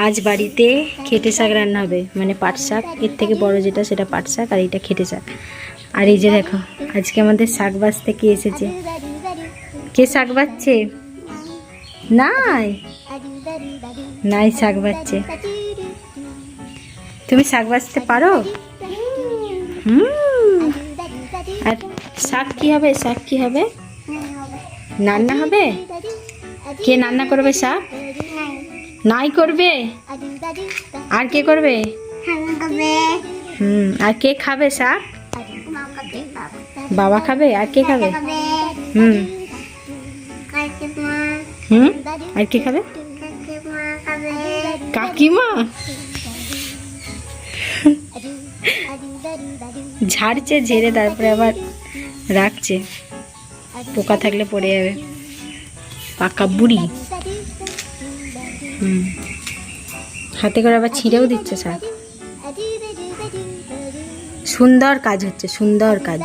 আজ বাড়িতে খেটে শাক রান্না হবে, মানে পাট শাক, এর থেকে বড় যেটা সেটা পাট শাক আর এটা খেটে শাক। আর এই যে দেখো আজকে আমাদের শাক বাছতে কে এসেছে। কে শাক বাছছে? নাই নাই শাক বাছছে। তুমি শাক বাছতে পারো? আর শাক কি হবে? শাক কি হবে? রান্না হবে। কে রান্না করবে শাক? নাই করবে। আর কে করবে? আর কে খাবে শাক? বাবা খাবে। আর কে খাবে? আর কে খাবে? কাকিমা। ঝাড়ছে, ঝেড়ে তারপরে আবার রাখছে, পোকা থাকলে পড়ে যাবে। পাকা বুড়ি। হাতে করে আবার ছিঁড়েও দিচ্ছে শাক। সুন্দর কাজ হচ্ছে, সুন্দর কাজ।